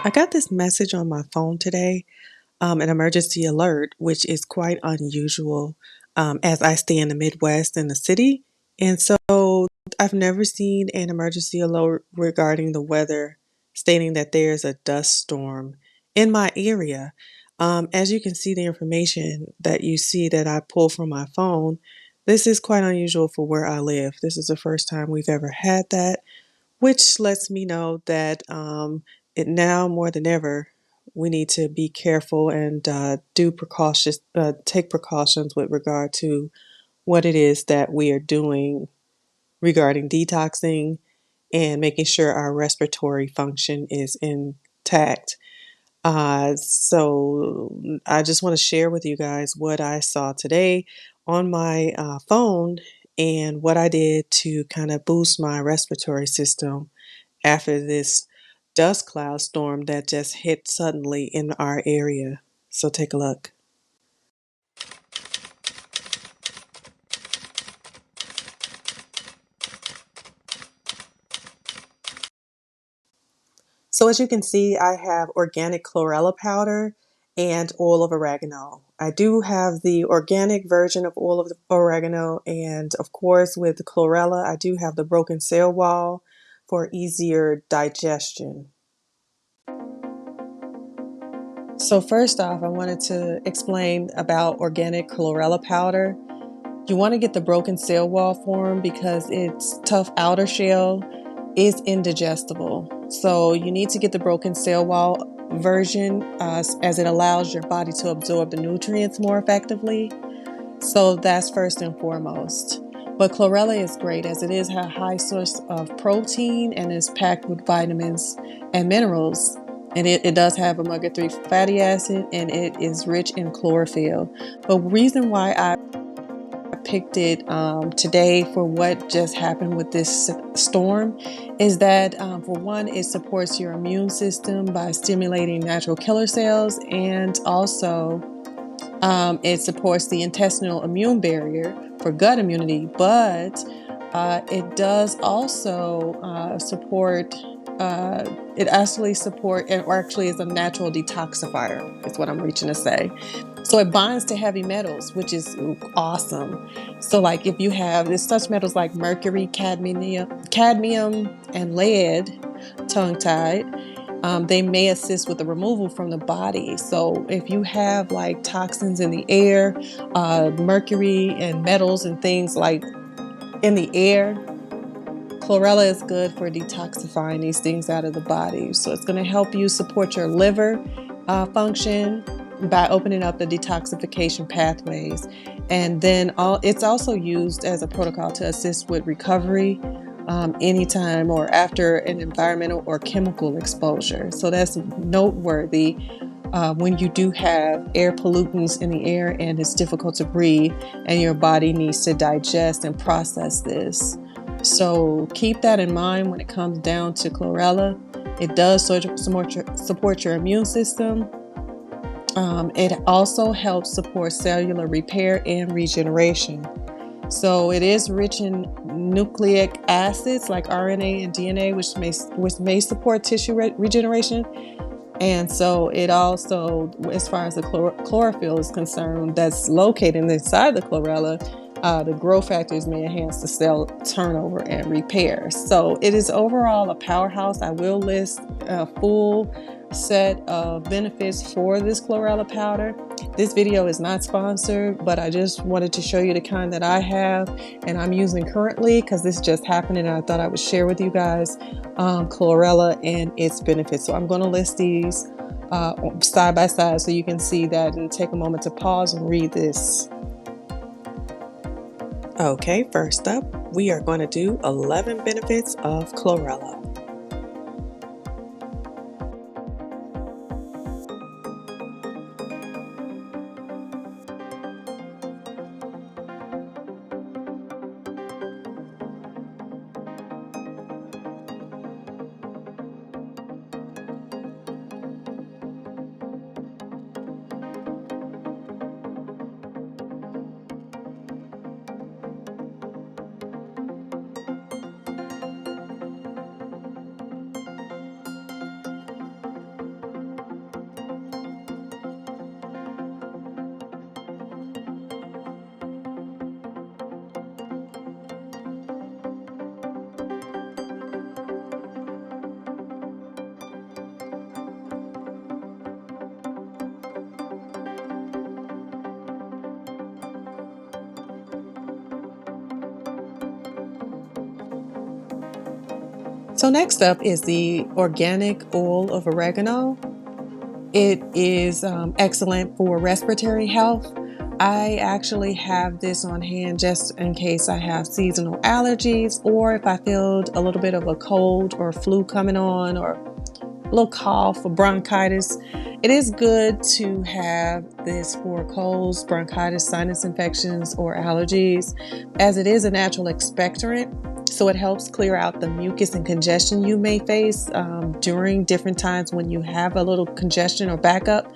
I got this message on my phone today, an emergency alert, which is quite unusual as I stay in the Midwest in the city. And so I've never seen an emergency alert regarding the weather stating that there's a dust storm in my area. As you can see, the information that you see that I pull from my phone, this is quite unusual for where I live. This is the first time we've ever had that, which lets me know that it now more than ever we need to be careful and take precautions with regard to what it is that we are doing regarding detoxing and making sure our respiratory function is intact. So I just want to share with you guys what I saw today on my phone and what I did to kind of boost my respiratory system after this dust cloud storm that just hit suddenly in our area. So take a look. So as you can see, I have organic chlorella powder and oil of oregano. I do have the organic version of oil of oregano, and of course with the chlorella, I do have the broken cell wall for easier digestion. So first off, I wanted to explain about organic chlorella powder. You want to get the broken cell wall form because its tough outer shell is indigestible. So you need to get the broken cell wall version as it allows your body to absorb the nutrients more effectively. So that's first and foremost. But chlorella is great as it is a high source of protein and is packed with vitamins and minerals. And it does have omega-3 fatty acid and it is rich in chlorophyll. But reason why I picked it today for what just happened with this storm is that for one, it supports your immune system by stimulating natural killer cells, and also it supports the intestinal immune barrier for gut immunity, but it does also support. It actually support, or actually is a natural detoxifier. Is what I'm reaching to say. So it binds to heavy metals, which is awesome. So like if you have there's such metals like mercury, cadmium, and lead, tongue tied. They may assist with the removal from the body. So if you have like toxins in the air, mercury and metals and things like in the air, chlorella is good for detoxifying these things out of the body. So it's going to help you support your liver function by opening up the detoxification pathways. And then it's also used as a protocol to assist with recovery anytime or after an environmental or chemical exposure. So that's noteworthy when you do have air pollutants in the air and it's difficult to breathe and your body needs to digest and process this. So keep that in mind when it comes down to chlorella. It does support your immune system. It also helps support cellular repair and regeneration. So it is rich in nucleic acids like RNA and DNA, which may support tissue regeneration. And so it also, as far as the chlorophyll is concerned, that's located inside the chlorella, the growth factors may enhance the cell turnover and repair. So it is overall a powerhouse. I will list a full set of benefits for this chlorella powder. This video is not sponsored, but I just wanted to show you the kind that I have and I'm using currently because this just happened and I thought I would share with you guys chlorella and its benefits. So I'm going to list these side by side so you can see that and take a moment to pause and read this. Okay, first up, we are going to do 11 benefits of chlorella. So next up is the organic oil of oregano. It is excellent for respiratory health. I actually have this on hand just in case I have seasonal allergies, or if I feel a little bit of a cold or flu coming on, or a little cough or bronchitis. It is good to have this for colds, bronchitis, sinus infections, or allergies, as it is a natural expectorant. So it helps clear out the mucus and congestion you may face during different times when you have a little congestion or backup.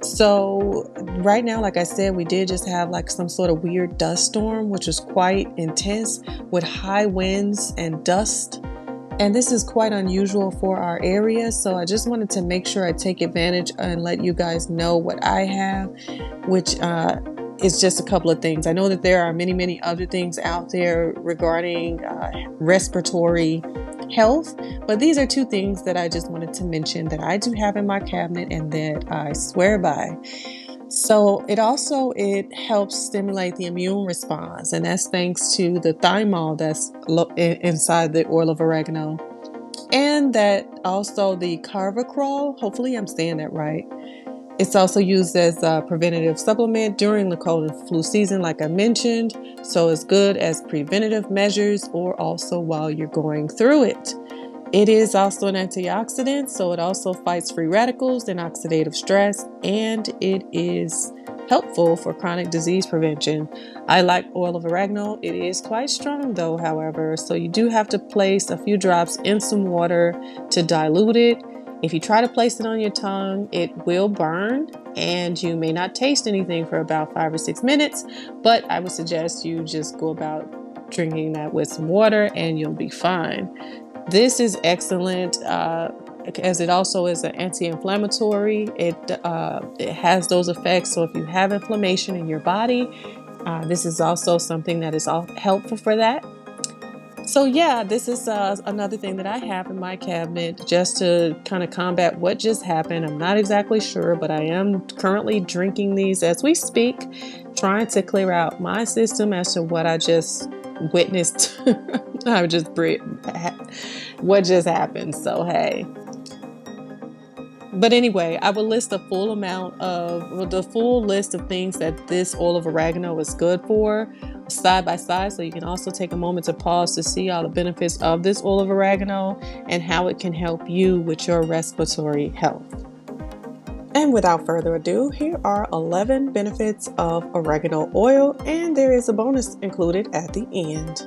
So right now, like I said, we did just have like some sort of weird dust storm, which was quite intense with high winds and dust. And this is quite unusual for our area. So I just wanted to make sure I take advantage and let you guys know what I have, which is just a couple of things. I know that there are many, many other things out there regarding respiratory health, but these are two things that I just wanted to mention that I do have in my cabinet and that I swear by. So it helps stimulate the immune response, and that's thanks to the thymol that's inside the oil of oregano, and that also the carvacrol. Hopefully, I'm saying that right. It's also used as a preventative supplement during the cold and flu season, like I mentioned. So it's good as preventative measures or also while you're going through it. It is also an antioxidant, so it also fights free radicals and oxidative stress, and it is helpful for chronic disease prevention. I like oil of oregano. It is quite strong though, however, so you do have to place a few drops in some water to dilute it. If you try to place it on your tongue, it will burn and you may not taste anything for about 5 or 6 minutes, but I would suggest you just go about drinking that with some water and you'll be fine. This is excellent as it also is an anti-inflammatory. It has those effects. So if you have inflammation in your body, this is also something that is helpful for that. So yeah, this is another thing that I have in my cabinet just to kind of combat what just happened. I'm not exactly sure, but I am currently drinking these as we speak, trying to clear out my system as to what I just witnessed. I just what just happened. So hey. But anyway, I will list the full list of things that this oil of oregano is good for side by side. So you can also take a moment to pause to see all the benefits of this oil of oregano and how it can help you with your respiratory health. And without further ado, here are 11 benefits of oregano oil, and there is a bonus included at the end.